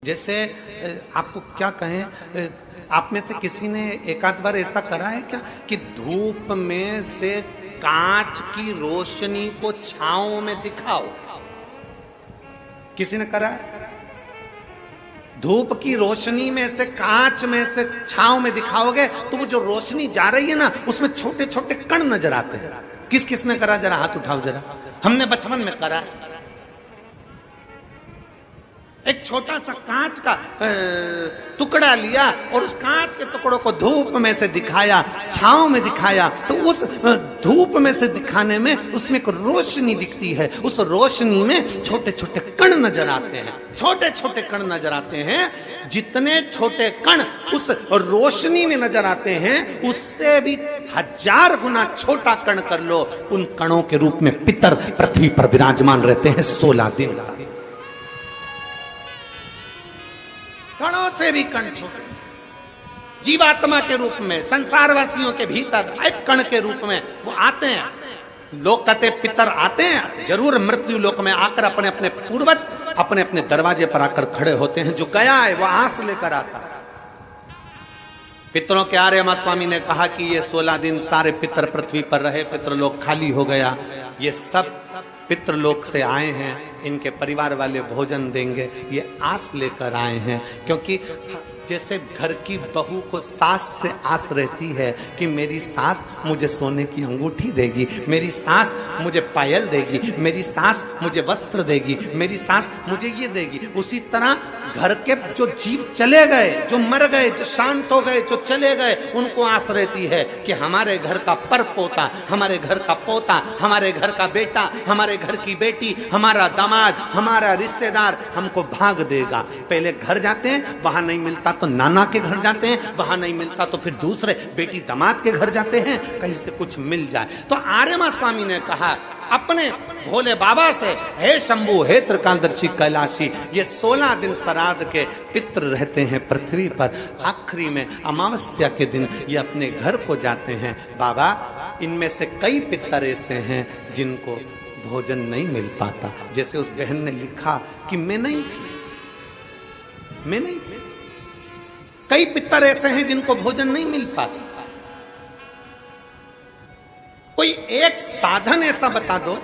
जैसे आपको क्या कहें, आप में से किसी ने एक आध बार ऐसा करा है क्या कि धूप में से कांच की रोशनी को छांव में दिखाओ? किसी ने करा है? धूप की रोशनी में से कांच में से छांव में दिखाओगे तो वो जो रोशनी जा रही है ना, उसमें छोटे छोटे कण नजर आते हैं। किस किस ने करा? जरा हाथ उठाओ जरा। हमने बचपन में करा। एक छोटा सा कांच का टुकड़ा लिया और उस कांच के टुकड़ों को धूप में से दिखाया, छांव में दिखाया, तो उस धूप में से दिखाने में उसमें एक रोशनी दिखती है। उस रोशनी में छोटे छोटे कण नजर आते हैं, छोटे छोटे कण नजर आते हैं। जितने छोटे कण उस रोशनी में नजर आते हैं, उससे भी 1000 गुना छोटा कण कर लो, उन कणों के रूप में पितर पृथ्वी पर विराजमान रहते हैं 16 दिन। कणों से भी कण छोटे, जीवात्मा के रूप में संसारवासियों के भीतर एक कण के रूप में वो आते हैं। लोग कहते पितर आते हैं जरूर, मृत्यु लोक में आकर अपने अपने पूर्वज अपने अपने दरवाजे पर आकर खड़े होते हैं। जो गया है वो आंस लेकर आता है। पितरों के आर्यमा स्वामी ने कहा कि ये 16 दिन सारे पितर पृथ्वी पर रहे, पितृलोक खाली हो गया। ये सब पितृलोक से आए हैं, इनके परिवार वाले भोजन देंगे, ये आस लेकर आए हैं। क्योंकि जैसे घर की बहू को सास से आस रहती है कि मेरी सास मुझे सोने की अंगूठी देगी, मेरी सास मुझे पायल देगी, मेरी सास मुझे वस्त्र देगी, मेरी सास मुझे ये देगी, उसी तरह घर के जो जीव चले गए, जो मर गए, जो शांत हो गए, जो चले गए, उनको आस रहती है कि हमारे घर का पर पोता, हमारे घर का पोता, हमारे घर का बेटा, हमारे घर की बेटी, हमारा दामाद, हमारा रिश्तेदार हमको भाग देगा। पहले घर जाते हैं, वहां नहीं मिलता तो नाना के घर जाते हैं, वहां नहीं मिलता तो फिर दूसरे बेटी दामाद के घर जाते हैं, कहीं से कुछ मिल जाए। तो आर्यमा स्वामी ने कहा अपने भोले बाबा से, हे शंभु, हे त्रिकालदर्शी कैलाशी, ये 16 दिन श्राद्ध के पितृ रहते हैं पृथ्वी पर। आखिरी में अमावस्या के दिन ये अपने घर को जाते हैं। बाबा, इनमें से कई पितर ऐसे हैं जिनको भोजन नहीं मिल पाता। जैसे उस बहन ने लिखा कि मैं नहीं थी। कई पितर ऐसे हैं जिनको भोजन नहीं मिल पाता। कोई एक साधन ऐसा बता दो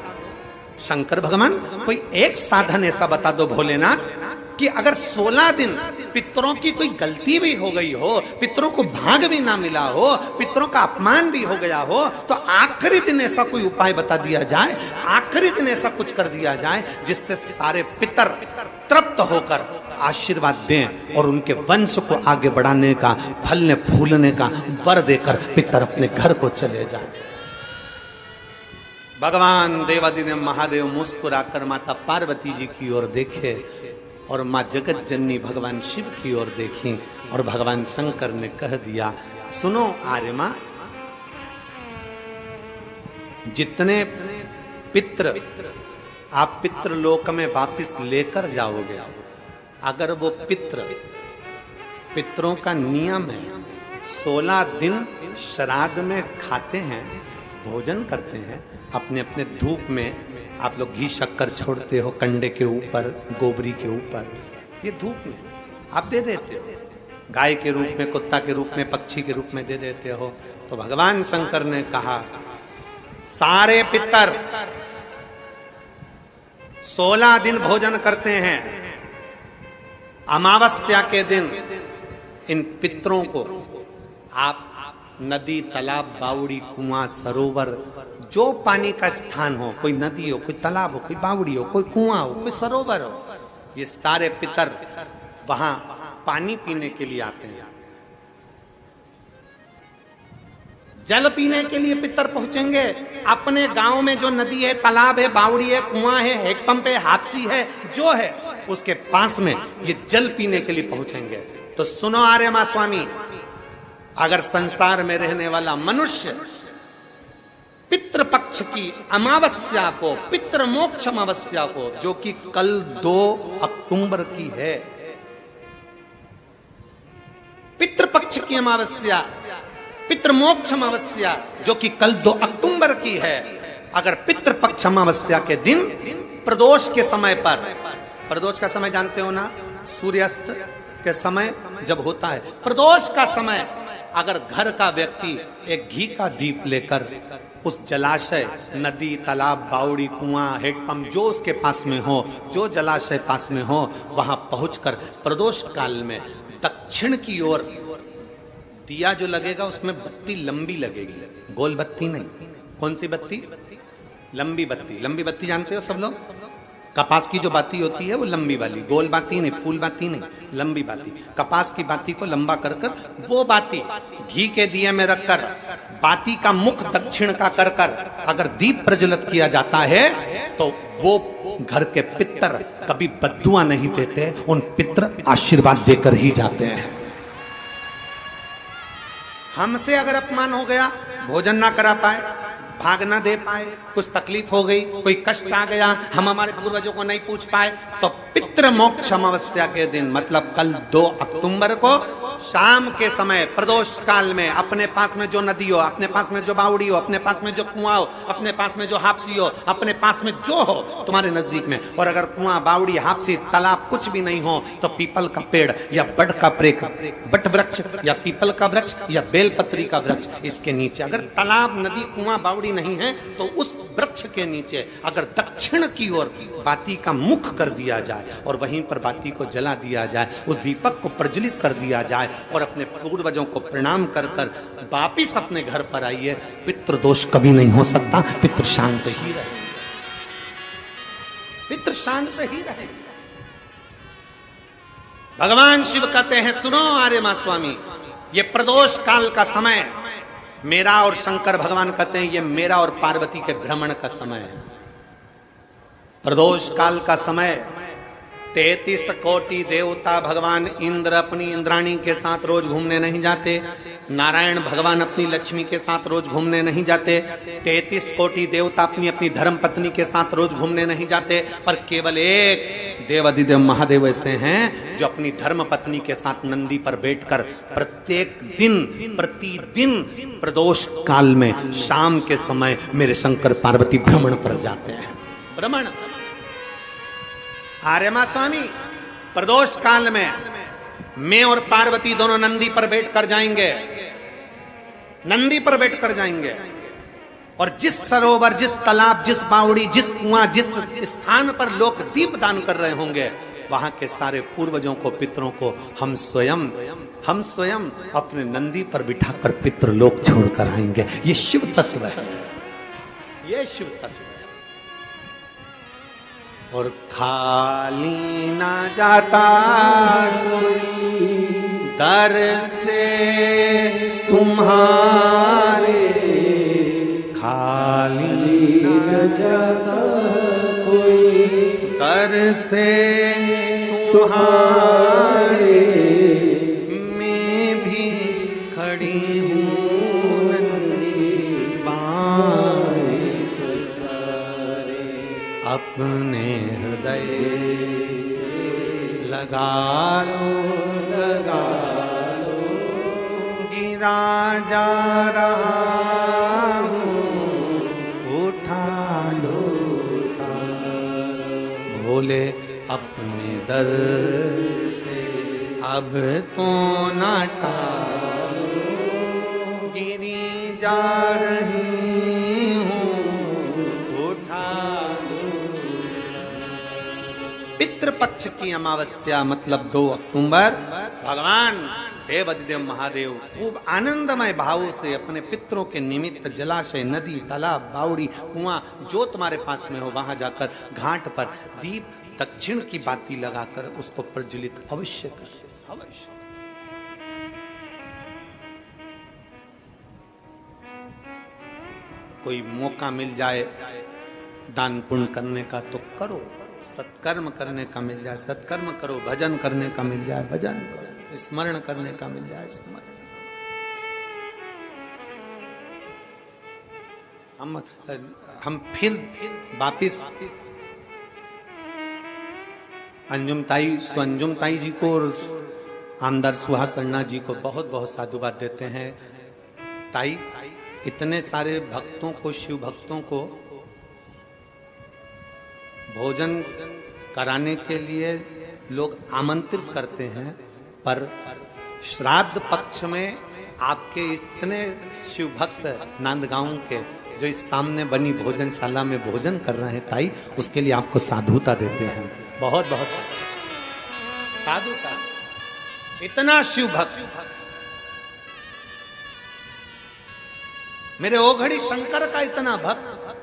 शंकर भगवान, कोई एक साधन ऐसा बता दो भोलेनाथ कि अगर 16 दिन पितरों की कोई गलती भी हो गई हो, पितरों को भाग भी ना मिला हो, पितरों का अपमान भी हो गया हो, तो आखिरी दिन ऐसा कोई उपाय बता दिया जाए, आखिरी दिन ऐसा कुछ कर दिया जाए जिससे सारे पितर तृप्त होकर आशीर्वाद दें और उनके वंश को आगे बढ़ाने का, फलने फूलने का वर देकर पितर अपने घर को चले जाए। भगवान देवादिदेव महादेव मुस्कुराकर माता पार्वती जी की ओर देखे और मां जगत जननी भगवान शिव की ओर देखी और भगवान शंकर ने कह दिया, सुनो आर्यमा, जितने पित्र आप पितृलोक में वापिस लेकर जाओगे, अगर वो पितरों का नियम है 16 दिन श्राद्ध में खाते हैं, भोजन करते हैं, अपने अपने धूप में आप लोग घी शक्कर छोड़ते हो कंडे के ऊपर, गोबरी के ऊपर, ये धूप में आप दे देते हो, गाय के रूप में, कुत्ता के रूप में, पक्षी के रूप में दे देते हो। तो भगवान शंकर ने कहा सारे पितर 16 दिन भोजन करते हैं, अमावस्या के दिन इन पितरों को आप नदी, तालाब, बावड़ी, कुआं, सरोवर, जो पानी का स्थान हो, कोई नदी हो, कोई तालाब हो, कोई बावड़ी हो, कोई कुआं हो, कोई सरोवर हो, ये सारे पितर वहां पानी पीने के लिए आते हैं। जल पीने के लिए पितर पहुंचेंगे। अपने गांव में जो नदी है, तालाब है, बावड़ी है, कुआं है, हैंडपंप है, हाथसी है, जो है उसके पास में ये जल पीने के लिए पहुंचेंगे। तो सुनो आर्यमा स्वामी, अगर संसार में रहने वाला मनुष्य पितृपक्ष की अमावस्या को, पितृ मोक्ष अमावस्या को, जो कि कल 2 अक्टूबर की है, पितृपक्ष की अमावस्या, पितृमोक्ष अमावस्या जो कि कल 2 अक्टूबर की है, अगर पितृपक्ष अमावस्या के दिन प्रदोष के समय पर, प्रदोष का समय जानते हो ना, सूर्यास्त के समय जब होता है, प्रदोष का समय, अगर घर का व्यक्ति एक घी का दीप लेकर उस जलाशय, नदी, तालाब, बावड़ी, कुआं, हेडपंप जो उसके पास में हो, जो जलाशय पास में हो, वहां पहुंचकर प्रदोष काल में दक्षिण की ओर दिया जो लगेगा उसमें बत्ती लंबी लगेगी, गोल बत्ती नहीं। कौन सी बत्ती? लंबी बत्ती। लंबी बत्ती जानते हो सब लोग? कपास की जो बाती होती है वो लंबी वाली, गोल बाती नहीं, फूल बाती नहीं, लंबी बाती। कपास की बाती को लंबा कर कर वो बाती घी के दिए में रखकर बाती का मुख दक्षिण का कर कर अगर दीप प्रज्वलित किया जाता है तो वो घर के पितर कभी बद्दुआ नहीं देते, उन पितर आशीर्वाद देकर ही जाते हैं। हमसे अगर अपमान हो गया, भोजन ना करा पाए, भाग ना दे पाए, कुछ तकलीफ हो गई, कोई कष्ट आ गया, हम हमारे पूर्वजों को नहीं पूछ पाए, तो पितृ मोक्ष अमावस्या के दिन मतलब कल 2 अक्टूबर को शाम के समय प्रदोष काल में अपने पास में जो नदी हो, अपने पास में जो बावड़ी हो, अपने पास में जो कुआं हो, अपने पास में जो हापसी हो, अपने पास में जो हो तुम्हारे नजदीक में, और अगर कुआं, बावड़ी, हापसी, तालाब कुछ भी नहीं हो तो पीपल का पेड़ या बट का बट वृक्ष या पीपल का वृक्ष या बेलपत्री का वृक्ष, इसके नीचे अगर तालाब, नदी, कुआं, बावड़ी नहीं है तो उस वृक्ष के नीचे अगर दक्षिण की ओर बाती का मुख कर दिया जाए और वहीं पर बाती को जला दिया जाए, उस दीपक को प्रज्वलित कर दिया जाए और अपने पूर्वजों को प्रणाम कर कर वापिस अपने घर पर आइए, पितृ दोष कभी नहीं हो सकता, पितृ शांत ही रहे, पितृ शांत ही रहे। भगवान शिव कहते हैं, सुनो आर्यमा स्वामी, ये प्रदोष काल का समय मेरा, और शंकर भगवान कहते हैं ये मेरा और पार्वती के भ्रमण का समय है। प्रदोष काल का समय 33 कोटि देवता, भगवान इंद्र अपनी इंद्राणी के साथ रोज घूमने नहीं जाते, नारायण भगवान अपनी लक्ष्मी के साथ रोज घूमने नहीं जाते, 33 कोटि देवता अपनी अपनी धर्म पत्नी के साथ रोज घूमने नहीं जाते, पर केवल एक देवाधिदेव महादेव ऐसे हैं जो अपनी धर्म पत्नी के साथ नंदी पर बैठकर प्रत्येक दिन, प्रतिदिन प्रदोष काल में शाम के समय मेरे शंकर पार्वती भ्रमण पर जाते हैं। भ्रमण। आर्यमा स्वामी, प्रदोष काल में मैं और पार्वती दोनों नंदी पर बैठकर जाएंगे, नंदी पर बैठकर जाएंगे, और जिस सरोवर, जिस तालाब, जिस बावड़ी, जिस कुआं, जिस स्थान पर लोग दीप दान कर रहे होंगे, वहां के सारे पूर्वजों को, पितरों को हम स्वयं अपने नंदी पर बिठाकर पितृ लोक छोड़कर आएंगे। ये शिव तत्व है, ये शिव तत्व है। और खाली ना जाता कोई दर से तुम्हारे, खाली ना जाता कोई दर से तुम्हारे, मैं भी खड़ी हूँ नन्ही बाएं अपने हृदय लगा लो, गिरा जा रहा हूँ, उठा लो, भोले अपने दर से अब तो ना टालो, गिरी जा रही हूँ, उठा लो। पितृपक्ष की अमावस्या मतलब 2 अक्टूबर, भगवान देवाधिदेव महादेव खूब आनंदमय भावों से अपने पितरों के निमित्त जलाशय, नदी, तालाब, बावड़ी, कुआं जो तुम्हारे पास में हो वहां जाकर घाट पर दीप दक्षिण की बाती लगाकर उसको प्रज्वलित अवश्य कर, अवश्य। कोई मौका मिल जाए दान पुण्य करने का तो करो, सत्कर्म करने का मिल जाए सत्कर्म करो, भजन करने का मिल जाए भजन करो, स्मरण करने का मिल जाए स्मरण। हम फिर वापिस अंजुम ताई जी को और आमदार सुहास अन्ना जी को बहुत बहुत साधुवाद देते हैं। ताई इतने सारे भक्तों को, शिव भक्तों को भोजन कराने के लिए लोग आमंत्रित करते हैं, पर श्राद्ध पक्ष में आपके इतने शिव भक्त नांदगांव के जो इस सामने बनी भोजनशाला में भोजन कर रहे हैं ताई, उसके लिए आपको साधुता देते हैं। बहुत बहुत साधुता। इतना शिव भक्त, मेरे ओघड़ी शंकर का इतना भक्त,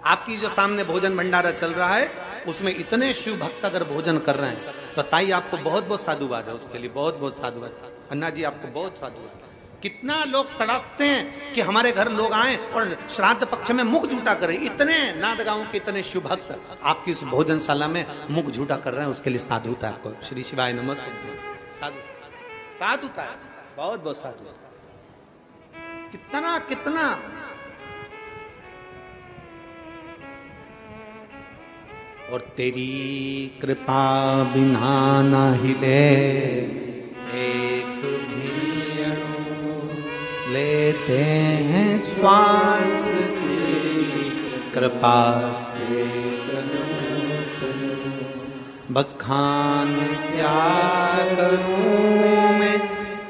आपकी जो सामने भोजन भंडारा चल रहा है उसमें इतने शिव भक्त अगर भोजन कर रहे हैं तो ताई आपको बहुत बहुत साधुवाद है, उसके लिए बहुत बहुत साधुवाद। अन्ना जी आपको बहुत साधुवाद। कितना लोग तड़पते हैं कि हमारे घर लोग आए और श्राद्ध पक्ष में मुख झूठा करें। इतने नांदगांव के इतने शिव भक्त आपकी इस भोजनशाला में मुख झूठा कर रहे हैं, उसके लिए साधुता आपको। श्री शिवाय नमस्ते। साधुता है, बहुत बहुत साधु। कितना कितना और तेरी कृपा बिना ना हिले एक भी अणु, लेते हैं श्वास तेरी कृपा से। बखान क्या करूं मैं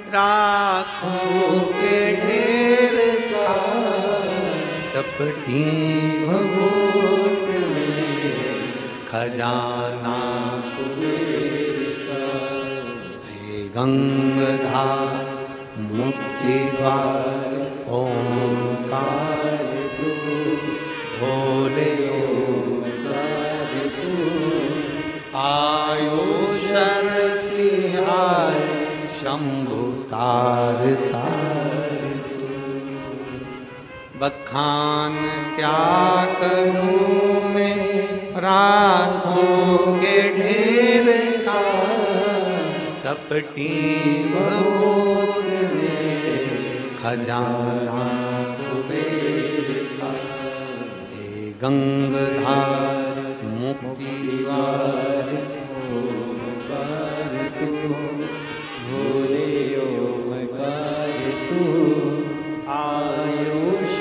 राखों के ढेर का, चपटी भभूत खजाना कुबेर का। हे गंगाधार मुक्ति द्वार ओंकार तू, भोले ओंकार तू। आयुष तिहार शंभु तार तार तू। बखान क्या करूं मैं राखों के ढेर का, चपटी भभूत खजाना कुबेर का। हे गंगाधार मुक्ति द्वार ओंकार तू, भोले ओंकार तू। आयुष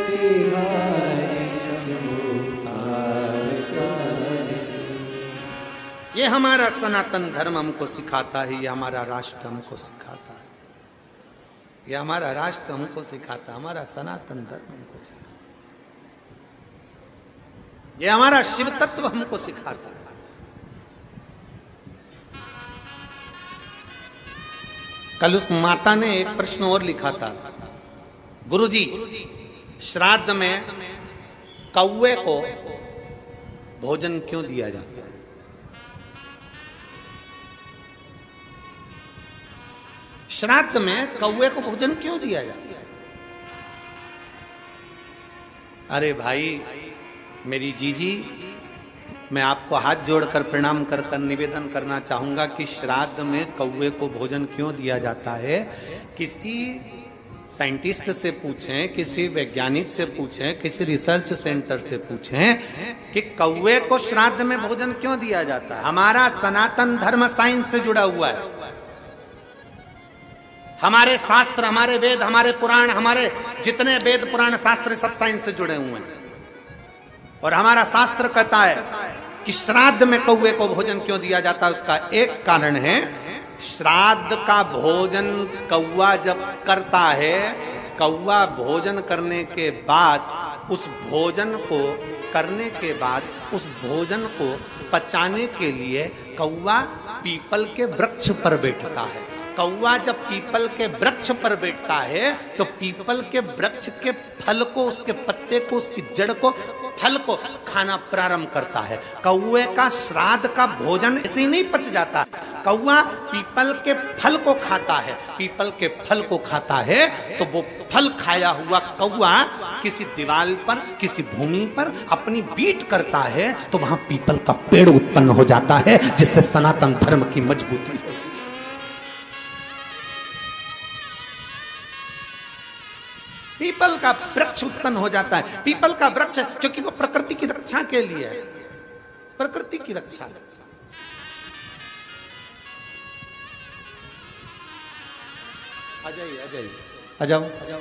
तिहार शंभु तार तार। ये हमारा सनातन धर्म हमको सिखाता है, ये हमारा राष्ट्र हमको सिखाता है, ये हमारा राष्ट्र हमको सिखाता है, हमारा सनातन धर्म हमको सिखाता है, ये हमारा शिव तत्व हमको सिखाता है। कल उस माता ने एक प्रश्न और लिखा था, गुरुजी श्राद्ध में कौवे को भोजन क्यों दिया जाता है? श्राद्ध में कौवे को भोजन क्यों दिया जाता है? अरे भाई मेरी जीजी, मैं आपको हाथ जोड़कर प्रणाम कर निवेदन करना चाहूंगा कि श्राद्ध में कौवे को भोजन क्यों दिया जाता है। किसी साइंटिस्ट से पूछें, किसी वैज्ञानिक से पूछें, किसी रिसर्च सेंटर से पूछें कि कौवे को श्राद्ध में भोजन क्यों दिया जाता है। हमारा सनातन धर्म साइंस से जुड़ा हुआ है। हमारे शास्त्र, हमारे वेद, हमारे पुराण, हमारे जितने वेद पुराण शास्त्र सब साइंस से जुड़े हुए हैं। और हमारा शास्त्र कहता है कि श्राद्ध में कौवे को भोजन क्यों दिया जाता है। उसका एक कारण है, श्राद्ध का भोजन कौवा जब करता है, कौवा भोजन करने के बाद उस भोजन को करने के बाद उस भोजन को पचाने के लिए कौवा पीपल के वृक्ष पर बैठता है। कौवा जब पीपल के वृक्ष पर बैठता है तो पीपल के वृक्ष के फल को, उसके पत्ते को, उसकी जड़ को, फल को खाना प्रारंभ करता है। कौवे का श्राद्ध का भोजन ऐसे ही नहीं पच जाता। कौवा पीपल के फल को खाता है। पीपल के फल को खाता है तो वो फल खाया हुआ कौवा किसी दीवार पर, किसी भूमि पर अपनी बीट करता है तो वहां पीपल का पेड़ उत्पन्न हो जाता है, जिससे सनातन धर्म की मजबूती है। पीपल का वृक्ष उत्पन्न हो जाता है। पीपल का वृक्ष क्योंकि वो प्रकृति की रक्षा के लिए है, प्रकृति की रक्षा। आ जाइए, आ जाइए, आ जाओ, आ जाओ।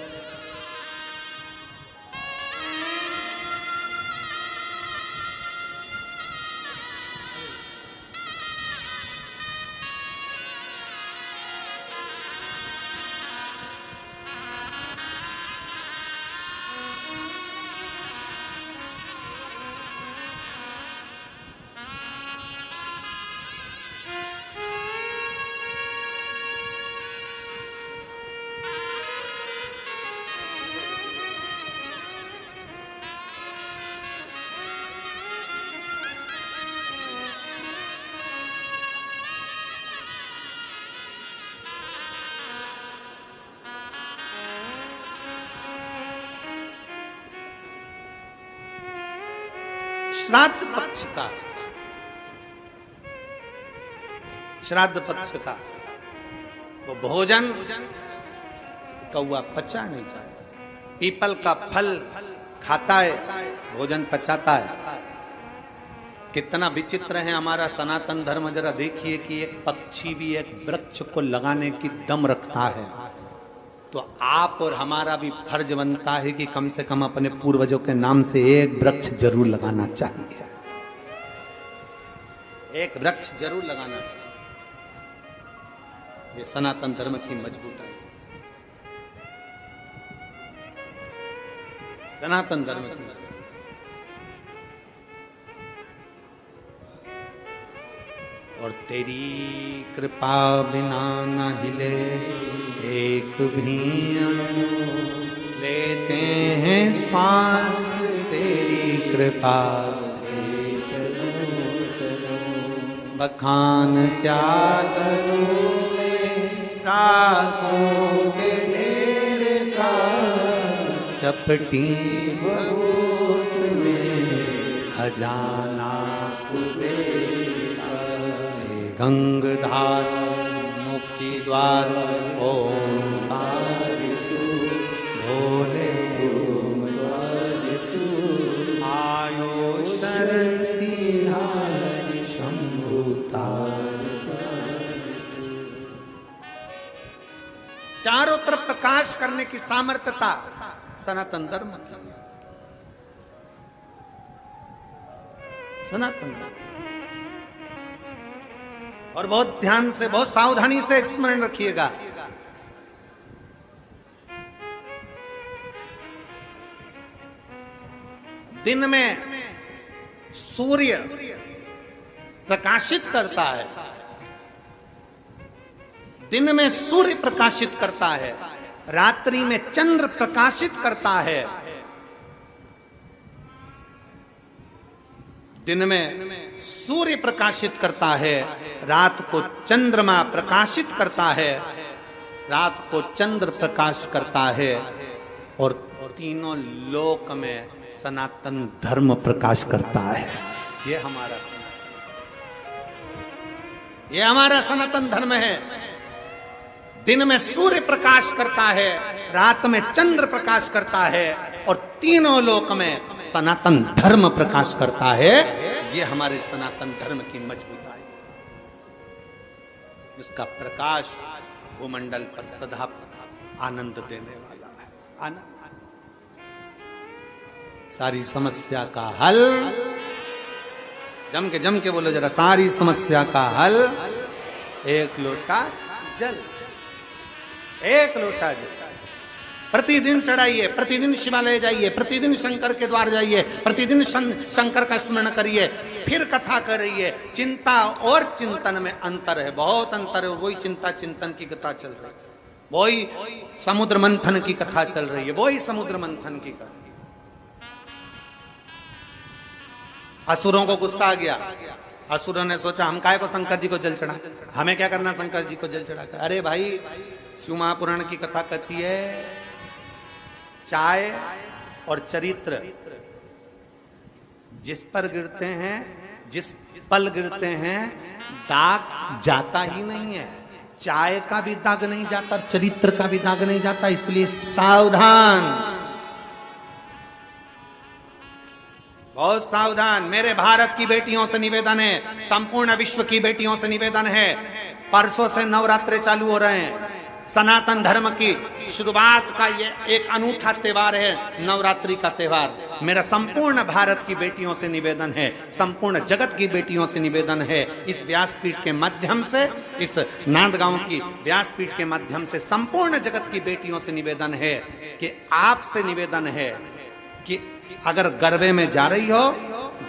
श्राद्ध पक्ष का, श्राद्ध पक्ष का वो भोजन कौआ पचा नहीं चाहता। पीपल का फल खाता है, भोजन पचाता है। कितना विचित्र है हमारा सनातन धर्म। जरा देखिए कि एक पक्षी भी एक वृक्ष को लगाने की दम रखता है, तो आप और हमारा भी फर्ज बनता है कि कम से कम अपने पूर्वजों के नाम से एक वृक्ष जरूर लगाना चाहिए, एक वृक्ष जरूर लगाना चाहिए। ये सनातन धर्म की मजबूताई, सनातन धर्म की। और तेरी कृपा बिना न हिले एक भी अणु, लेते हैं श्वास तेरी कृपा से। बखान क्या करूं रातों के ढेर का, चपटी बबूत में खजाना गंगधार मुक्ति द्वार ओंकार तू, भोले आयो शरती शंभुतार। चारों तरफ प्रकाश करने की सामर्थ्यता सनातन धर्म की, सनातन धर्म। और बहुत ध्यान से, बहुत सावधानी से स्मरण रखिएगा, दिन में सूर्य प्रकाशित करता है, दिन में सूर्य प्रकाशित करता है, रात्रि में चंद्र प्रकाशित करता है। दिन में सूर्य प्रकाशित करता है, रात को चंद्रमा प्रकाशित करता है, रात को चंद्र प्रकाश करता है। और तीनों लोक में सनातन धर्म प्रकाश करता है। ये हमारा ये हमारा सनातन धर्म है। दिन में सूर्य प्रकाश करता है, रात में चंद्र प्रकाश करता है, और तीनों लोक में सनातन धर्म प्रकाश करता है। ये हमारे सनातन धर्म की मजबूताई, इसका प्रकाश भूमंडल पर सदा आनंद देने वाला है। आनंद, सारी समस्या का हल, जम के बोलो जरा, सारी समस्या का हल एक लोटा जल, एक लोटा जल। प्रतिदिन चढ़ाइए, प्रतिदिन शिवालय जाइए, प्रतिदिन शंकर के द्वार जाइए, प्रतिदिन शंकर का स्मरण करिए, फिर कथा करिए। चिंता और चिंतन में अंतर है, बहुत अंतर है। वही चिंता चिंतन की कथा चल रही है, वही समुद्र मंथन की कथा चल रही है, वही समुद्र मंथन की कथा। असुरों को गुस्सा आ गया, असुरों ने सोचा हम काहे को शंकर जी को जल चढ़ा, हमें क्या करना शंकर जी को जल चढ़ाकर। अरे भाई, शिव महापुराण की कथा कहती है, चाय और चरित्र जिस पर गिरते हैं, जिस पल गिरते हैं, दाग जाता ही नहीं है। चाय का भी दाग नहीं जाता, चरित्र का भी दाग नहीं जाता। इसलिए सावधान, बहुत सावधान। मेरे भारत की बेटियों से निवेदन है, संपूर्ण विश्व की बेटियों से निवेदन है, परसों से नवरात्रे चालू हो रहे हैं। सनातन धर्म की शुरुआत का ये एक अनूठा त्योहार है, नवरात्रि का त्योहार। मेरा संपूर्ण भारत की बेटियों से निवेदन है, संपूर्ण जगत की बेटियों से निवेदन है, इस व्यासपीठ के माध्यम से, इस नांदगांव की व्यासपीठ के माध्यम से संपूर्ण जगत की बेटियों से निवेदन है कि आपसे निवेदन है कि अगर गरबे में जा रही हो,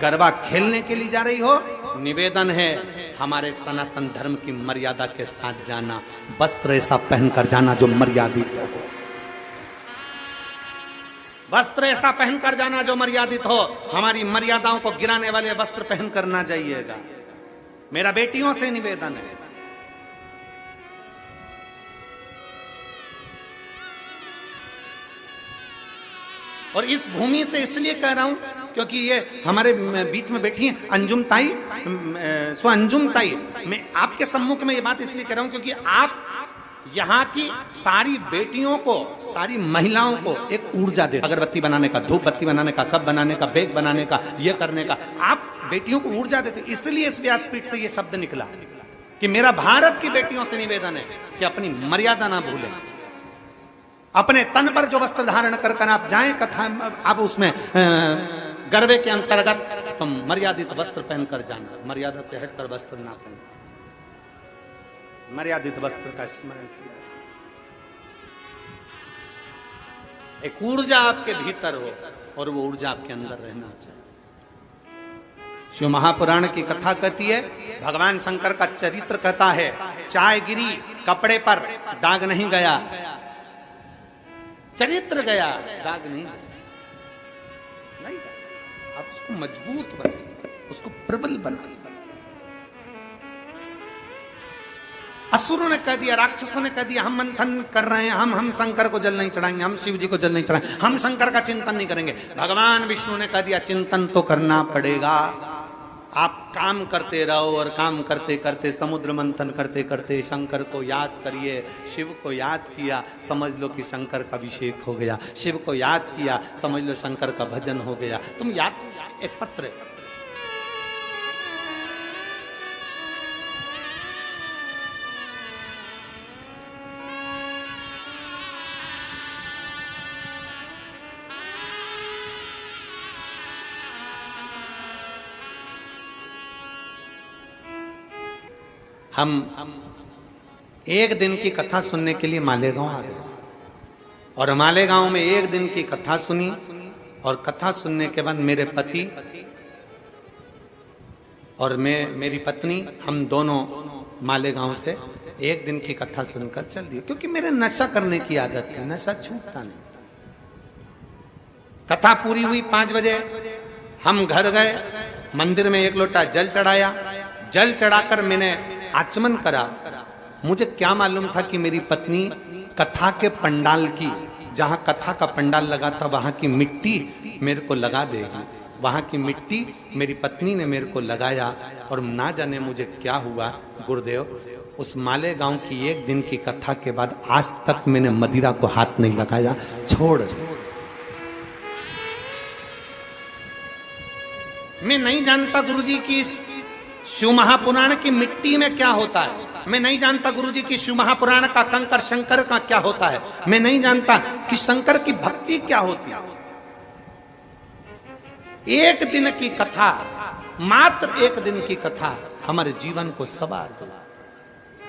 गरबा खेलने के लिए जा रही हो, निवेदन है हमारे सनातन धर्म की मर्यादा के साथ जाना, वस्त्र ऐसा पहनकर जाना जो मर्यादित हो, वस्त्र ऐसा पहनकर जाना जो मर्यादित हो। हमारी मर्यादाओं को गिराने वाले वस्त्र पहनकर ना जाइएगा, मेरा बेटियों से निवेदन है। और इस भूमि से इसलिए कह रहा हूं क्योंकि ये हमारे बीच में बैठी हैं अंजुम ताई, सो अंजुम ताई, मैं आपके सम्मुख में ये बात इसलिए कह रहा हूं क्योंकि आप यहाँ की सारी बेटियों को, सारी महिलाओं को एक ऊर्जा दे, अगरबत्ती बनाने का, धूप बत्ती बनाने का, कप बनाने का, बेग बनाने का, ये करने का, आप बेटियों को ऊर्जा देते। इसलिए इस व्यासपीठ से ये शब्द निकला कि मेरा भारत की बेटियों से निवेदन है कि अपनी मर्यादा ना भूलें, अपने तन पर जो वस्त्र धारण कर आप जाएं, कथा आप उसमें गरबे के अंतर्गत तुम मर्यादित वस्त्र पहनकर जाना, मर्यादा से हटकर वस्त्र ना पहनना, मर्यादित वस्त्र का स्मरण किया। एक ऊर्जा आपके भीतर हो और वो ऊर्जा आपके अंदर रहना चाहिए। शिव महापुराण की कथा कहती है, भगवान शंकर का चरित्र कहता है, चाय गिरी कपड़े पर दाग नहीं गया, चरित्र गया दाग नहीं गया। आप उसको मजबूत बनाइए, उसको प्रबल बनाइए। असुरों ने कह दिया, राक्षसों ने कह दिया, हम मंथन कर रहे हैं, हम शंकर को जल नहीं चढ़ाएंगे, हम शिव जी को जल नहीं चढ़ाएंगे, हम शंकर का चिंतन नहीं करेंगे। भगवान विष्णु ने कह दिया, चिंतन तो करना पड़ेगा, आप काम करते रहो, और काम करते करते, समुद्र मंथन करते करते शंकर को याद करिए। शिव को याद किया, समझ लो कि शंकर का अभिषेक हो गया, शिव को याद किया, समझ लो शंकर का भजन हो गया। तुम याद, एक पत्र है, हम एक दिन की कथा सुनने के लिए मालेगांव आ गए, और मालेगांव में एक दिन की कथा सुनी, और कथा सुनने के बाद मेरे पति और मेरी पत्नी, हम दोनों मालेगांव से एक दिन की कथा सुनकर चल दिए, क्योंकि मेरे नशा करने की आदत है, नशा छूटता नहीं। कथा पूरी हुई 5 बजे, हम घर गए, मंदिर में 1 लोटा जल चढ़ाया, जल चढ़ाकर मैंने आचमन करा। मुझे क्या मालूम था कि मेरी पत्नी कथा के पंडाल की, जहां कथा का पंडाल लगा था, वहां की मिट्टी मेरे को लगा देगी। वहां की मिट्टी मेरी पत्नी ने मेरे को लगाया, और ना जाने मुझे क्या हुआ गुरुदेव, उस मालेगांव की एक दिन की कथा के बाद आज तक मैंने मदिरा को हाथ नहीं लगाया। छोड़, मैं नहीं जानता गुरुजी की शिव महापुराण की मिट्टी में क्या होता है, मैं नहीं जानता गुरुजी की शिव महापुराण का कंकर शंकर का क्या होता है, मैं नहीं जानता कि शंकर की भक्ति क्या होती है। एक दिन की कथा, मात्र एक दिन की कथा हमारे जीवन को सवार दिया।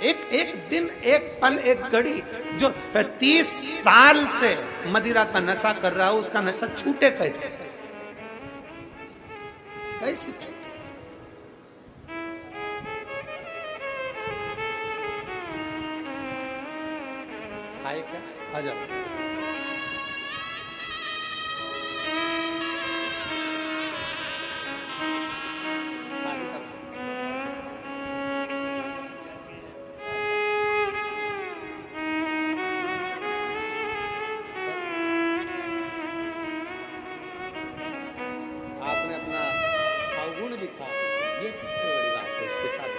एक दिन, एक पल, एक घड़ी, जो 30 साल से मदिरा का नशा कर रहा है, उसका नशा छूटे कैसे? कैसे छूटे? आए क्या? आ जाओ। आपने अपना अवगुण दिखा, ये सबसे बड़ी बात है इसके साथ।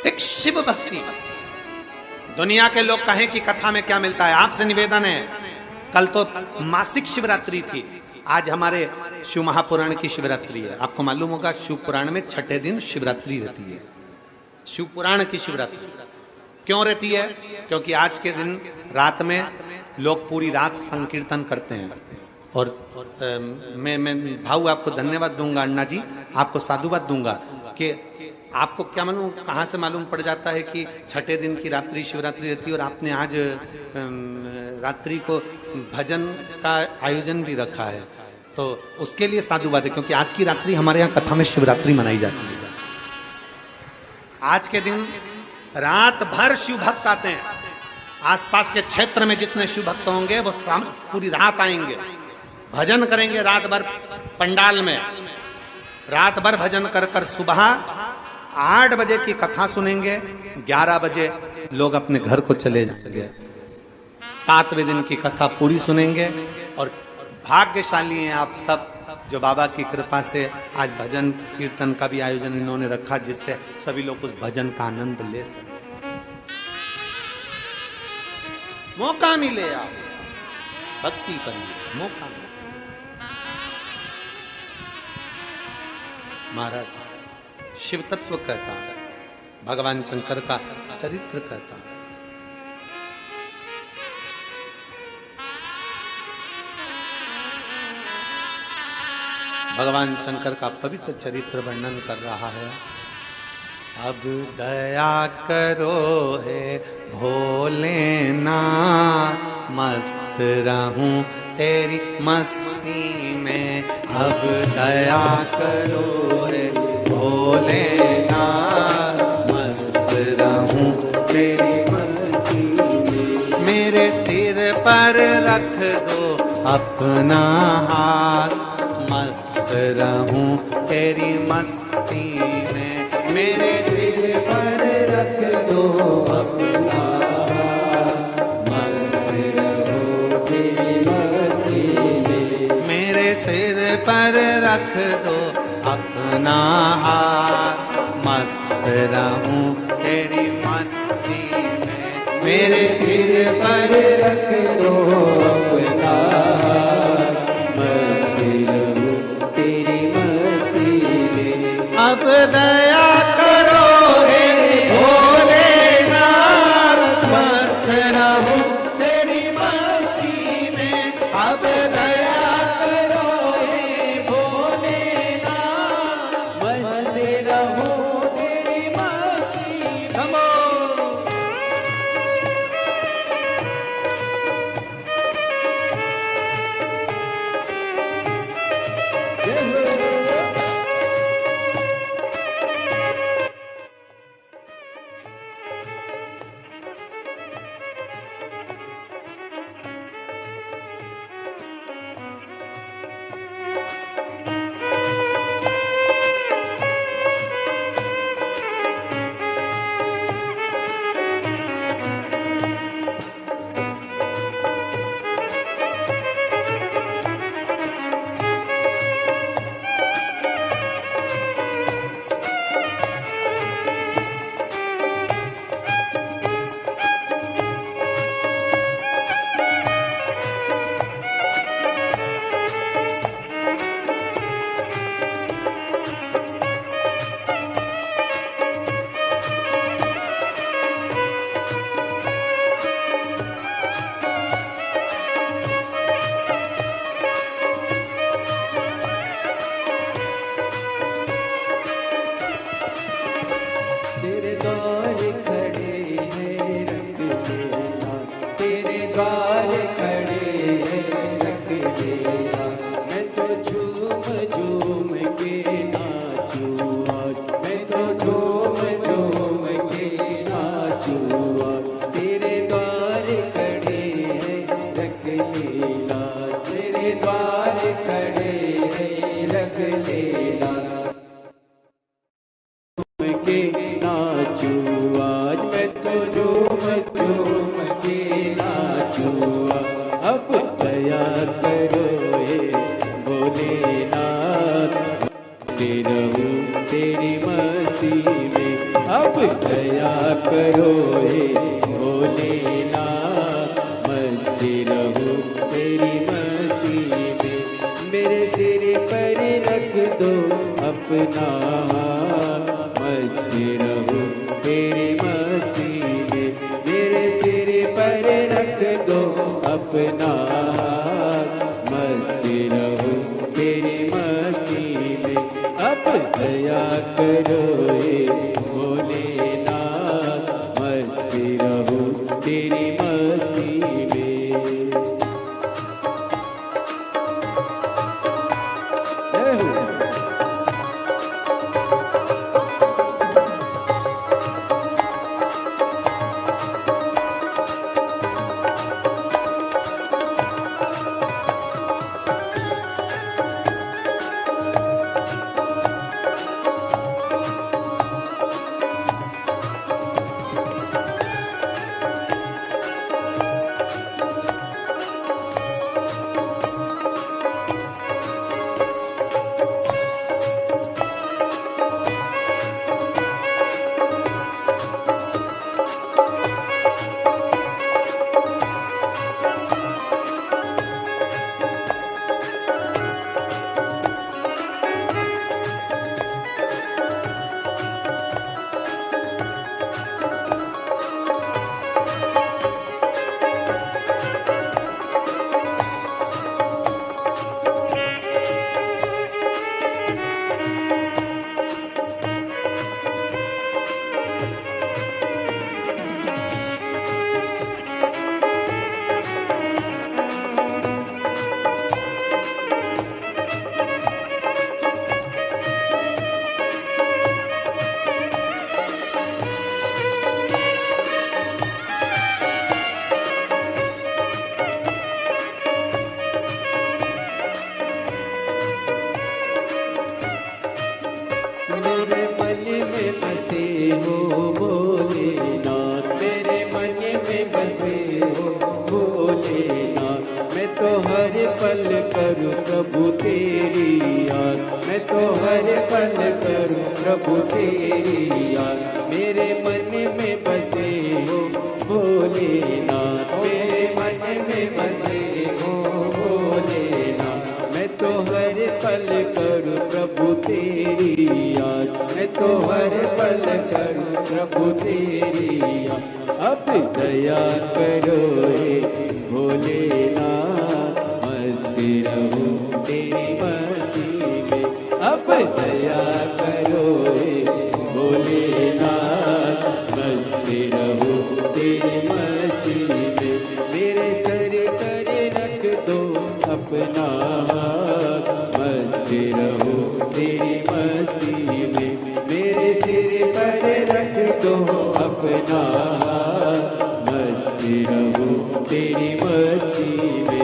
एक शिव भक्ति, दुनिया के लोग कहें कि कथा में क्या मिलता है, आपसे निवेदन है, कल तो मासिक शिवरात्रि थी, आज हमारे शिव महापुराण की शिवरात्रि है। आपको मालूम होगा शिव पुराण में 6ठे दिन शिवरात्रि रहती है। शिव पुराण की शिवरात्रि क्यों रहती है? क्योंकि आज के दिन रात में लोग पूरी रात संकीर्तन करते हैं। और मैं भाऊ आपको धन्यवाद दूंगा, अन्ना जी आपको साधुवाद दूंगा कि आपको क्या मालूम, कहाँ से मालूम पड़ जाता है कि 6ठे दिन की रात्रि शिवरात्रि रहती है, और आपने आज रात्रि को भजन का आयोजन भी रखा है, तो उसके लिए साधुवाद है। क्योंकि आज की रात्रि हमारे यहाँ कथा में शिवरात्रि मनाई जाती है। आज के दिन रात भर शिव भक्त आते हैं, आसपास के क्षेत्र में जितने शिव भक्त होंगे वो पूरी रात आएंगे, भजन करेंगे रात भर पंडाल में, रात भर भजन कर कर सुबह 8 बजे की कथा सुनेंगे, 11 बजे लोग अपने घर को चले जाएंगे। 7वें दिन की कथा पूरी सुनेंगे। और भाग्यशाली हैं आप सब जो बाबा की कृपा से आज भजन कीर्तन का भी आयोजन इन्होंने रखा, जिससे सभी लोग उस भजन का आनंद ले सकें। मौका मिले आप भक्ति करिए, मौका मिले। महाराज शिव तत्व कहता है, भगवान शंकर का चरित्र कहता है। भगवान शंकर का पवित्र चरित्र वर्णन कर रहा है। अब दया करो हे भोलेनाथ, मस्त रहूं तेरी मस्ती में। अब दया करो हे भोलेनाथ, मस्त रहूं तेरी मस्ती में। मेरे सिर पर रख दो अपना हाथ, मस्त रहूं तेरी मस्ती में। मेरे सिर पर रख दो अपना हाथ, मस्त रहूं तेरी मस्ती में। मेरे सिर पर रख दो अपना हाथ, मस्त रहूं तेरी मस्ती में। मेरे सिर पर रख दो अपना हाथ, अब दया करो हे भोलेनाथ, मस्त रहूं तेरी मस्ती में। अब दया करो हे भोलेनाथ, मस्त रहूं तेरी मस्ती में। हो भोलेनाथ, मेरे मन में बसे हो भोलेनाथ। मैं तो हर पल करूँ प्रभु तेरी याद, मैं तो हर पल करूँ प्रभु तेरी याद। मेरे मन में बसे हो भोलेनाथ, मेरे मन में बसे हो भोलेनाथ। मैं तो हर पल करूँ प्रभु तेरी याद, मैं तो हर पल करूँ प्रभु तेरी याद। अब दया करो हे भोलेनाथ, मस्ती रहूं तेरी मस्ती में। अब दया करो हे भोलेनाथ, मस्ती रहूं तेरी मस्ती में। मेरे सर पर रख दो अपना हाथ, मस्ती रहूं तेरी मस्ती में। मेरे सिर पर रख दो अपना हाथ, मस्ती रहूं तेरी मस्ती में।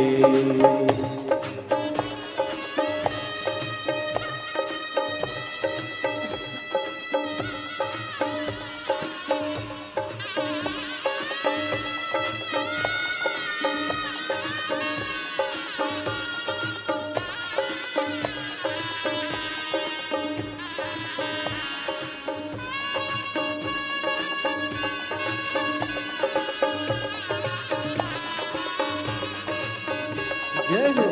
जय हो।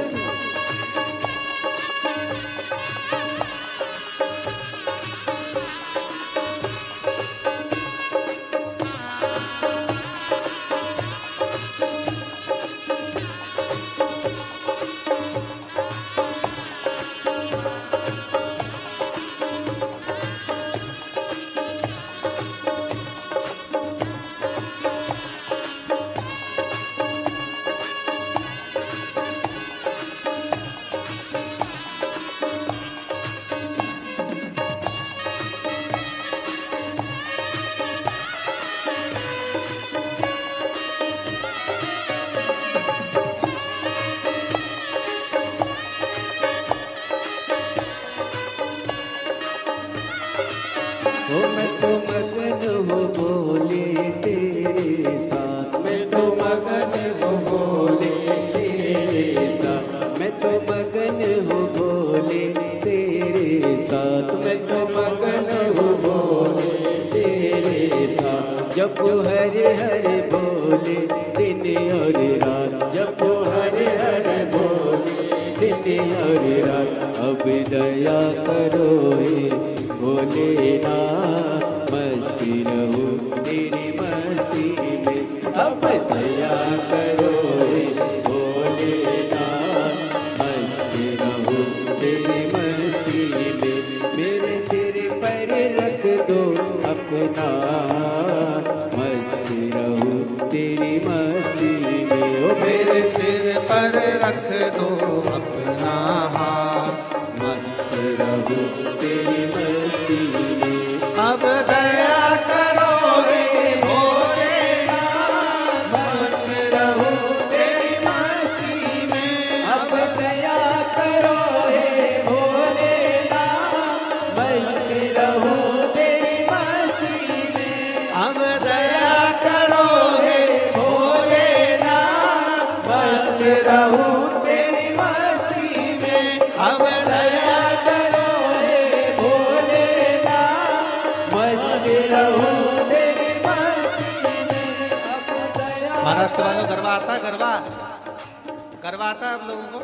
मैं तो मगन हो भोले तेरे साथ, मैं तो मगन हो भोले तेरे साथ। मैं तो मगन हो भोले तेरे साथ, मैं तो मगन हो भोले तेरे साथ। जब हरे हरे भोले दिन और रात, जब हरे हरे भोले दिन और रात। अब दया करो हे भोलेनाथ, मस्ती रहूं तेरी मस्ती में। अब दया करो हे भोलेनाथ, मस्ती रहूं तेरी मस्ती में। मेरे सिर पर रख दो अपना, मस्ती रहूं तेरी मस्ती में। ओ मेरे सिर पर रख दो अपना हाथ, मस्त रहूं तेरी मस्ती में। अब दया करो हे भोलेनाथ, मस्त रहूं तेरी मस्ती में। अब दया करो हे भोलेनाथ, मस्त रहूं तेरी मस्ती में। अब दया करो हे भोलेनाथ, मस्त रहूं तेरी मस्ती में। अब दया करो हे भोलेनाथ, मस्त रहूं तेरी मस्ती में। अब दया। महाराष्ट्र वालों गरबा आता है, गरबा गरबा आता है आप लोगों को?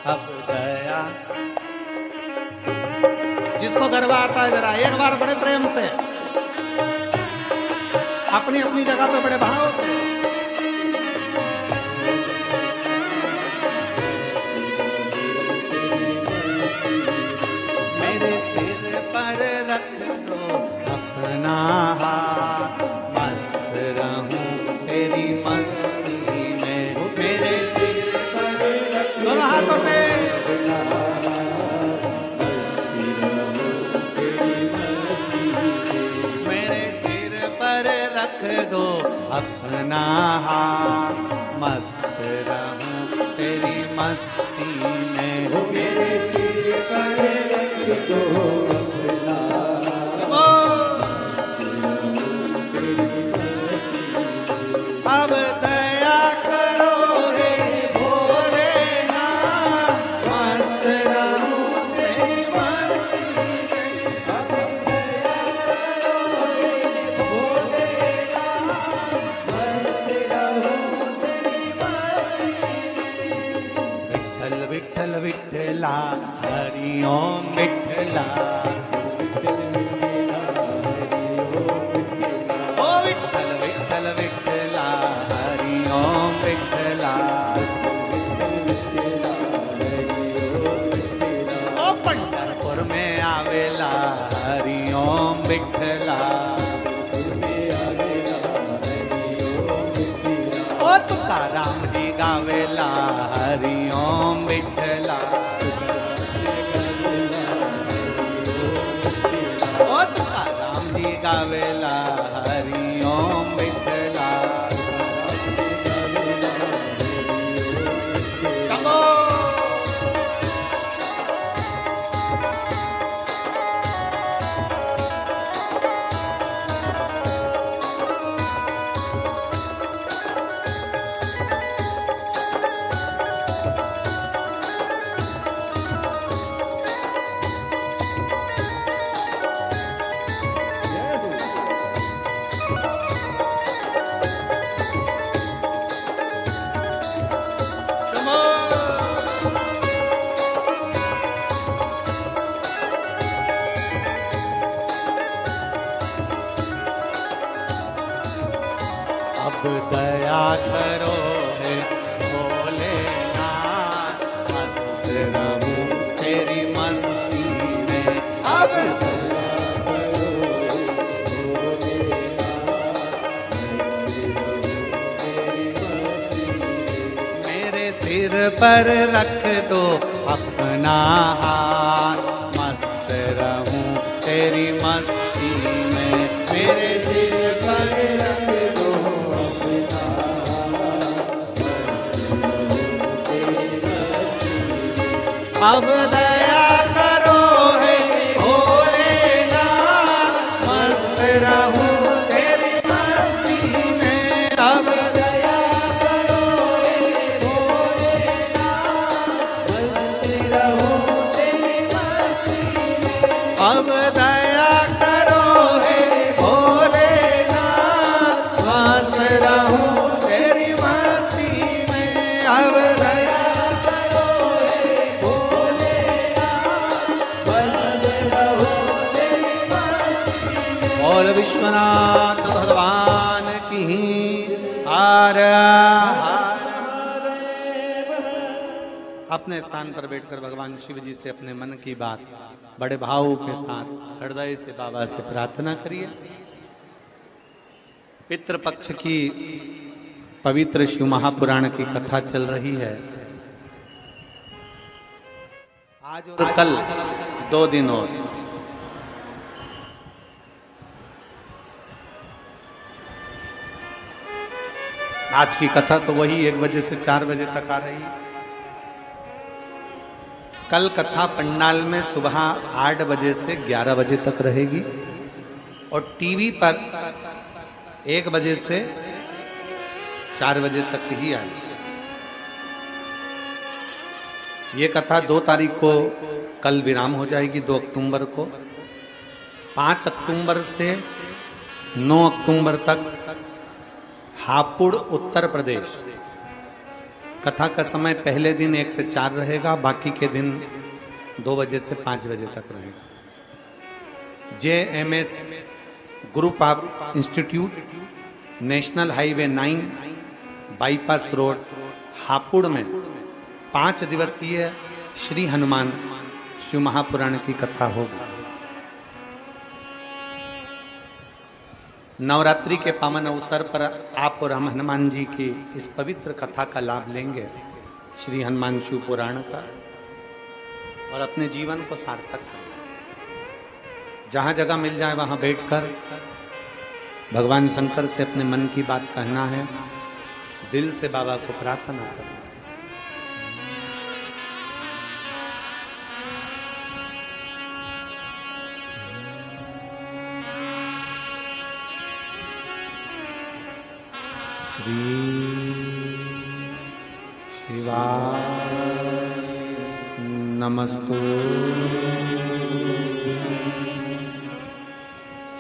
अब दया, जिसको गरबा आता है जरा एक बार बड़े प्रेम से अपनी अपनी जगह पे बड़े भाव से। मेरे सिर पर रख दो अपना हाथ, मस्त रहूं तेरी मस्ती में। मेरे सिर पर रख दो दोनों हाथों से। मेरे सिर पर रख दो अपना हाथ, मस्त रहूं तेरी मस्ती में। मेरे सिर पर रख दो अपना, ओ विठ्ठल विठ्ठला हरि ओम विठ्ठला ओ विठ्ठल विठ्ठल विठ्ठला हरि ओम विठ्ठला ओ पंढरपुर में आवेला हरि ओम विठ्ठला ओ तुकाराम जी गावेला हरि ओम विठ्ठला ओ तुकाराम जी गावेला हरि ओम विठ्ठला चलो अब दया करो है भोलेनाथ मस्त रहूं तेरी मस्ती में अब मेरे सिर पर रख दो अपना हाथ मस्त रहूं तेरी मस्ती में मेरे सिर पर रख दो अब दया करो है भोलेनाथ मस्त रहूं तेरी मस्ती में अब दया करो है भोलेनाथ मस्त रहूं तेरी मस्ती में अब दया करो है भोलेनाथ मस्त रहूं तेरी मस्ती में अब दया बोल विश्वनाथ भगवान की हर हर। अपने स्थान पर बैठकर भगवान शिव जी से अपने मन की बात बड़े भाव के साथ हृदय से बाबा से प्रार्थना करिए। पितृपक्ष की पवित्र शिव महापुराण की कथा चल रही है। आज और कल 2 दिन और आज की कथा तो वही 1 बजे से 4 बजे तक आ रही। कल कथा पंडाल में सुबह 8 बजे से 11 बजे तक रहेगी और टीवी पर 1 बजे से 4 बजे तक ही आएगी। ये कथा 2 तारीख को कल विराम हो जाएगी, 2 अक्टूबर को। 5 अक्टूबर से 9 अक्टूबर तक हापुड़ उत्तर प्रदेश। कथा का समय पहले दिन 1 से 4 रहेगा, बाकी के दिन 2 बजे से 5 बजे तक रहेगा। JMS group of institute, national highway 9, bypass road, Hapur में 5 दिवसीय श्री हनुमान शिव महापुराण की कथा होगी। नवरात्रि के पावन अवसर पर आप और हम हनुमान जी की इस पवित्र कथा का लाभ लेंगे, श्री हनुमान शिव पुराण का, और अपने जीवन को सार्थक करेंगे। जहाँ जगह मिल जाए वहाँ बैठकर भगवान शंकर से अपने मन की बात कहना है, दिल से बाबा को प्रार्थना करना। श्री शिवाय नमस्तु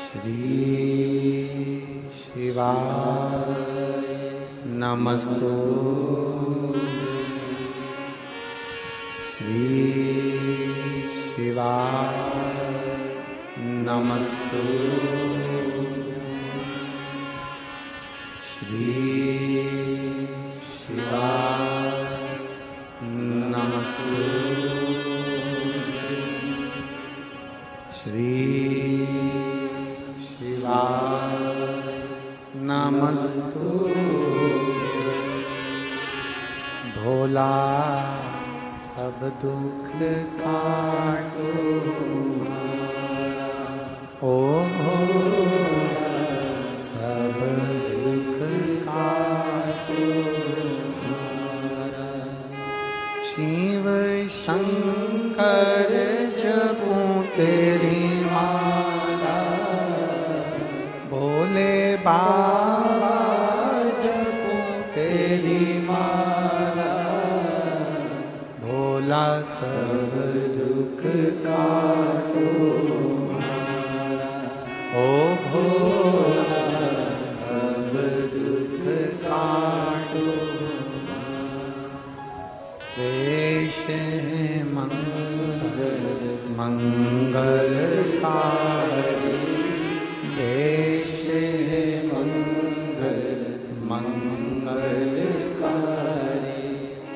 श्री शिवाय नमस्तु श्री शिवाय नमस्तु। श्री शिवाय नमस्तु। श्री शिवाय नमस्तु। भोला सब दुख काटो ओ भोला सब दुख काटो। शिव शंकर जपूं तेरी माला, भोले बाबा जपूं तेरी माला, भोला सब दुख काटो ओ भोला सब दुख काटो। देश है मंगलकारी, देश है मंगलकारी।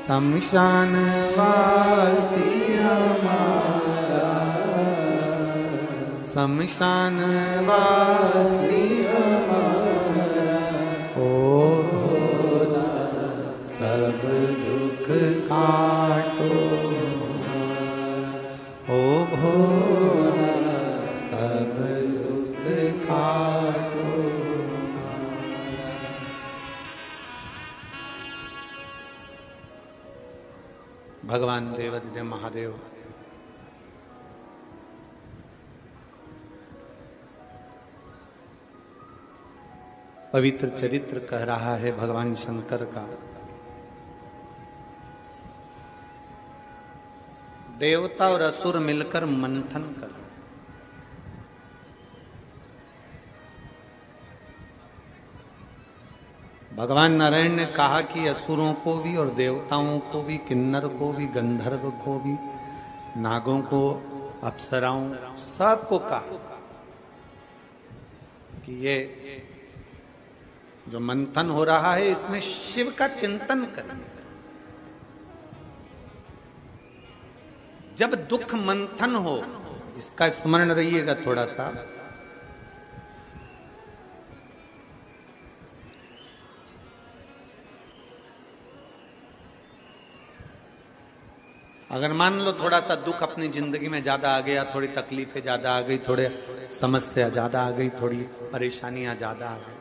शमशान वासी हमारा, शमशान वासी हमारा, ओ भोला सब दुख काटो ओ भोला सब दुख काटो। भगवान देवाधिदेव महादेव पवित्र चरित्र कह रहा है भगवान शंकर का। देवता और असुर मिलकर मंथन कर, भगवान नारायण ने कहा कि असुरों को भी और देवताओं को भी, किन्नर को भी, गंधर्व को भी, नागों को, अप्सराओं, सबको कहा कि ये जो मंथन हो रहा है इसमें शिव का चिंतन करें। जब दुख मंथन हो, इसका स्मरण रहिएगा थोड़ा सा। अगर मान लो थोड़ा सा दुख अपनी जिंदगी में ज्यादा आ गया, थोड़ी तकलीफें ज्यादा आ गई, थोड़े समस्या ज्यादा आ गई, थोड़ी परेशानियां ज्यादा आ गई,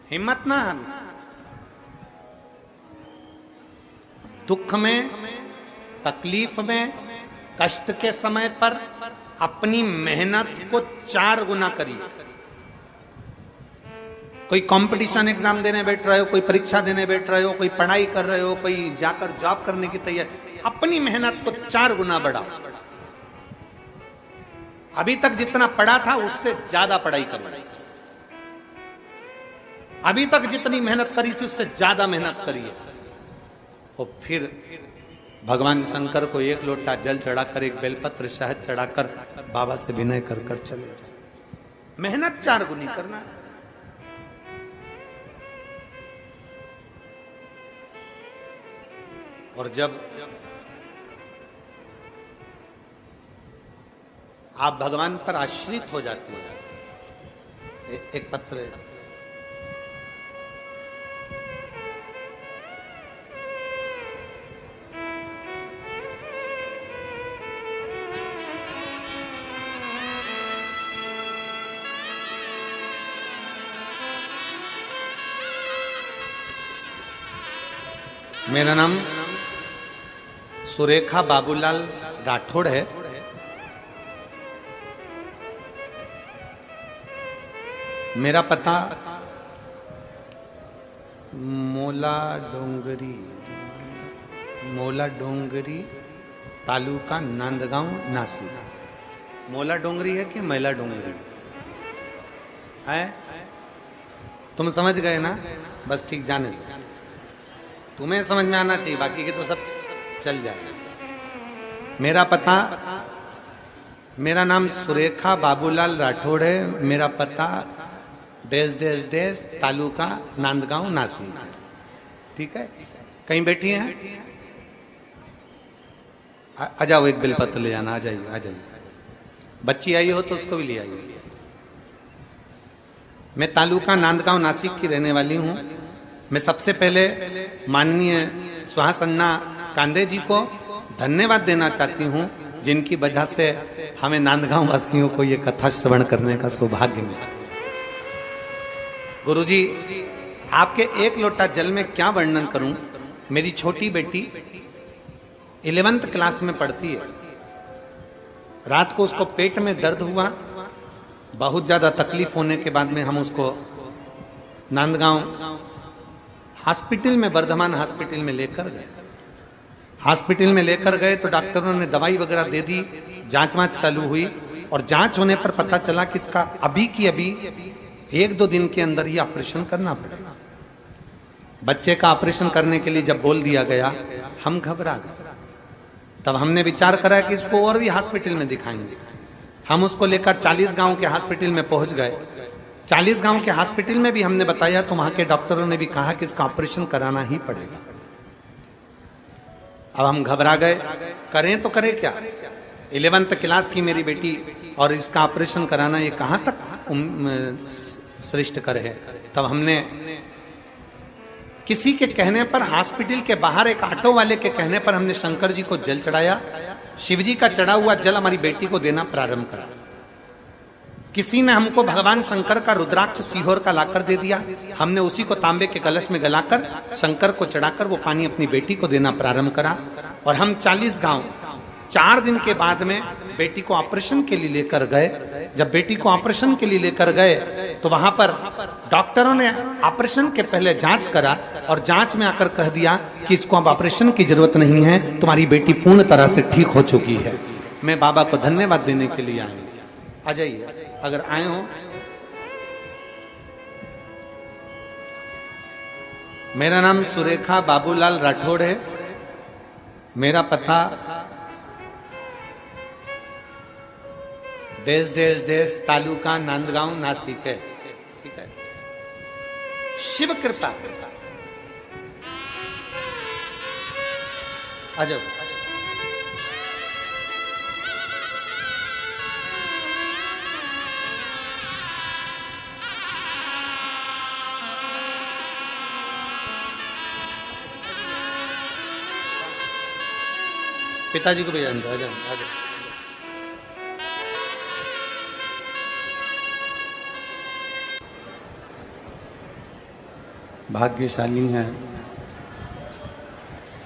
हिम्मत ना हारना। दुख में, तकलीफ में, कष्ट के समय पर अपनी मेहनत को 4 गुना करिए। कोई कंपटीशन एग्जाम देने बैठ रहे हो, कोई परीक्षा देने बैठ रहे हो, कोई पढ़ाई कर रहे हो, कोई जाकर जॉब करने की तैयारी, अपनी मेहनत को 4 गुना बढ़ाओ। अभी तक जितना पढ़ा था उससे ज्यादा पढ़ाई करो। अभी तक जितनी मेहनत करी थी उससे ज्यादा मेहनत करिए। और फिर भगवान शंकर को 1 लोटा जल चढ़ाकर, 1 बेलपत्र शहद चढ़ाकर बाबा से विनय कर कर चले जाए। मेहनत 4 गुनी करना है। और जब आप भगवान पर आश्रित हो जाते हो, एक पत्र है, मेरा नाम सुरेखा बाबूलाल राठौड़ है। मेरा पता मोला डोंगरी तालुका नांदगांव नासिक। मोला डोंगरी है कि मैला डोंगरी है? तुम समझ गए ना? बस ठीक, जाने दो। तुम्हें समझ में आना चाहिए, बाकी के तो सब चल जाए। मेरा पता, मेरा नाम सुरेखा बाबूलाल राठौड़ है। मेरा पता देश तालुका नांदगांव नासिक है। ठीक है, कहीं बैठी हैं? आ जाओ, एक बिलपत्र ले जाना। आ जाइए, आ जाइए। बच्ची आई हो तो उसको भी ले आइए। मैं तालुका नांदगांव नासिक की रहने वाली हूं। मैं सबसे पहले माननीय सुहास अन्ना कांदे जी को धन्यवाद देना चाहती हूं, जिनकी वजह से हमें नांदगांव वासियों को ये कथा श्रवण करने का सौभाग्य मिला। गुरुजी, आपके एक लोटा जल में क्या वर्णन करूं। मेरी छोटी बेटी 11th क्लास में पढ़ती है। रात को उसको पेट में दर्द हुआ। बहुत ज्यादा तकलीफ होने के बाद में हम उसको नांदगांव हॉस्पिटल में, वर्धमान हॉस्पिटल में लेकर गए। हॉस्पिटल में लेकर गए तो डॉक्टरों ने दवाई वगैरह दे दी, जांच वांच चालू हुई और जांच होने पर पता चला कि इसका अभी की अभी 1-2 दिन के अंदर ही ऑपरेशन करना पड़ेगा। बच्चे का ऑपरेशन करने के लिए जब बोल दिया गया, हम घबरा गए। तब हमने विचार करा कि इसको और भी हॉस्पिटल में दिखाएंगे। हम उसको लेकर 40 गांव के हॉस्पिटल में पहुंच गए। 40 गांव के हॉस्पिटल में भी हमने बताया तो वहां के डॉक्टरों ने भी कहा कि इसका ऑपरेशन कराना ही पड़ेगा। अब हम घबरा गए, करें तो करें क्या। 11th क्लास की मेरी बेटी और इसका ऑपरेशन कराना ये कहां तक श्रेष्ठ कर है। तब हमने किसी के कहने पर, हॉस्पिटल के बाहर एक ऑटो वाले के कहने पर हमने शंकर जी को जल चढ़ाया। शिव जी का चढ़ा हुआ जल हमारी बेटी को देना प्रारंभ करा। किसी ने हमको भगवान शंकर का रुद्राक्ष सीहोर का लाकर दे दिया। हमने उसी को तांबे के कलश में गलाकर शंकर को चढ़ाकर वो पानी अपनी बेटी को देना प्रारंभ करा। और हम 40 गांव 4 दिन के बाद में बेटी को ऑपरेशन के लिए लेकर गए। जब बेटी को ऑपरेशन के लिए लेकर गए तो वहां पर डॉक्टरों ने ऑपरेशन के पहले जांच करा और जांच में आकर कह दिया कि इसको अब ऑपरेशन की जरूरत नहीं है, तुम्हारी बेटी पूर्ण तरह से ठीक हो चुकी है। मैं बाबा को धन्यवाद देने के लिए आई। आ जाइए, अगर आए हो। मेरा नाम सुरेखा बाबूलाल राठौड़ है। मेरा पता देश तालुका नांदगांव नासिक है। ठीक है, शिव कृपा। आ जाओ। पिताजी को भी जानते। आ जाओ, आ जाओ। भाग्यशाली हैं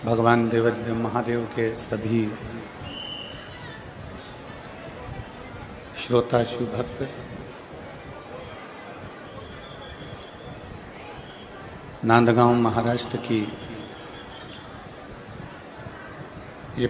भगवान देवाधिदेव महादेव के सभी श्रोता शिव भक्त। नांदगांव महाराष्ट्र की ये